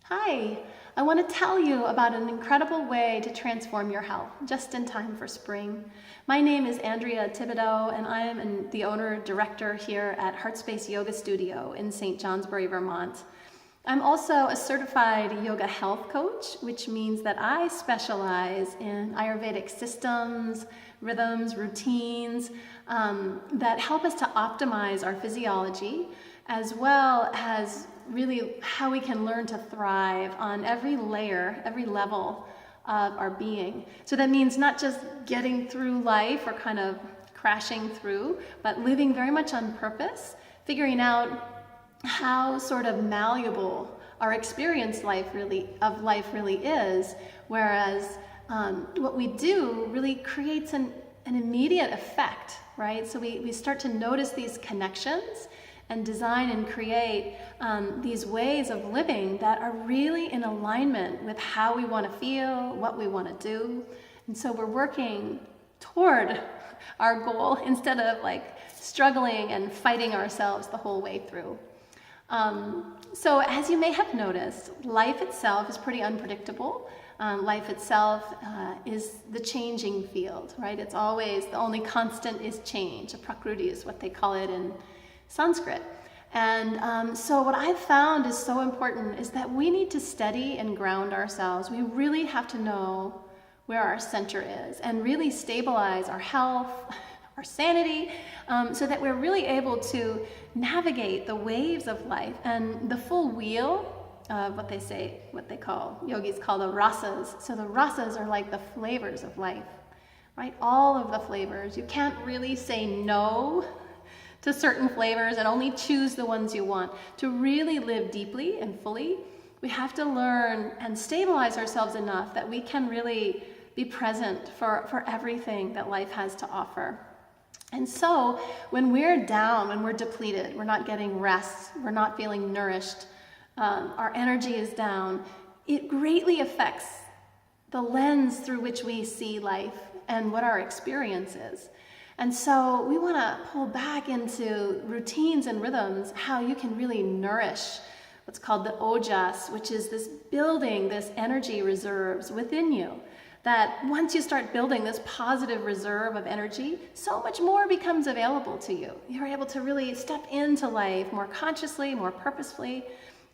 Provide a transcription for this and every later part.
Hi, I want to tell you about an incredible way to transform your health just in time for spring. My name is Andrea Thibodeau, and I am the owner-director here at Heartspace Yoga Studio in St. Johnsbury, Vermont. I'm also a certified yoga health coach, which means that I specialize in Ayurvedic systems, rhythms, routines that help us to optimize our physiology, as well as really how we can learn to thrive on every layer, every level of our being. So that means not just getting through life or kind of crashing through, but living very much on purpose, figuring out how sort of malleable our experience of life really is, whereas what we do really creates an immediate effect, right? So we start to notice these connections and design and create these ways of living that are really in alignment with how we want to feel, what we want to do. And so we're working toward our goal instead of like struggling and fighting ourselves the whole way through. So as you may have noticed, life itself is pretty unpredictable. Life itself is the changing field, right? It's always, the only constant is change. A prakriti is what they call it in Sanskrit. And so what I've found is so important is that we need to steady and ground ourselves. We really have to know where our center is and really stabilize our health, our sanity, so that we're really able to navigate the waves of life and the full wheel of what they call, yogis call the rasas. So the rasas are like the flavors of life, right? All of the flavors. You can't really say no to certain flavors and only choose the ones you want. To really live deeply and fully, we have to learn and stabilize ourselves enough that we can really be present for everything that life has to offer. And so when we're down, when we're depleted, we're not getting rest, we're not feeling nourished, our energy is down, it greatly affects the lens through which we see life and what our experience is. And so we want to pull back into routines and rhythms, how you can really nourish what's called the ojas, which is this building, this energy reserves within you. That once you start building this positive reserve of energy, so much more becomes available to you. You're able to really step into life more consciously, more purposefully.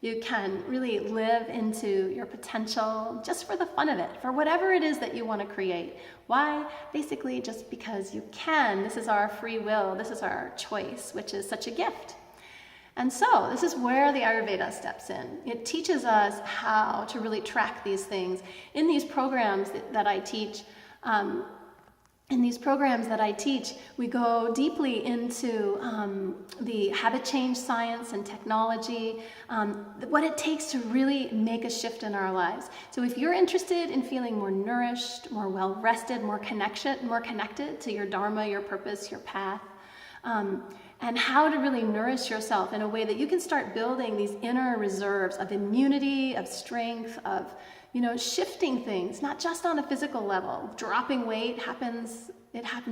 You can really live into your potential just for the fun of it, for whatever it is that you want to create. Why? Basically just because you can. This is our free will. This is our choice, which is such a gift. And so this is where the Ayurveda steps in. It teaches us how to really track these things. In these programs that I teach, we go deeply into the habit change science and technology, what it takes to really make a shift in our lives. So if you're interested in feeling more nourished, more well-rested, more connected to your dharma, your purpose, your path, and how to really nourish yourself in a way that you can start building these inner reserves of immunity, of strength, of shifting things, not just on a physical level. Dropping weight happens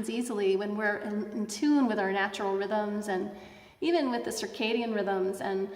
easily when we're in tune with our natural rhythms and even with the circadian rhythms and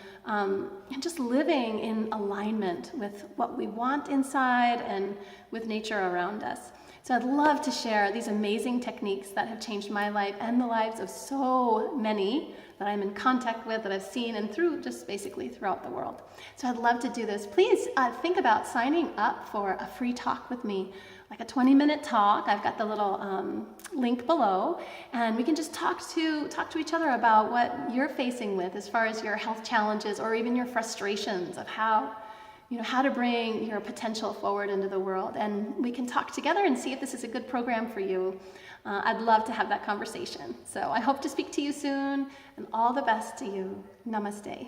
just living in alignment with what we want inside and with nature around us. So I'd love to share these amazing techniques that have changed my life and the lives of so many that I'm in contact with, that I've seen, and just basically throughout the world. So I'd love to do this. Please think about signing up for a free talk with me, like a 20-minute talk. I've got the little link below, and we can just talk to each other about what you're facing with as far as your health challenges or even your frustrations of how to bring your potential forward into the world. And we can talk together and see if this is a good program for you. I'd love to have that conversation. So I hope to speak to you soon, and all the best to you. Namaste.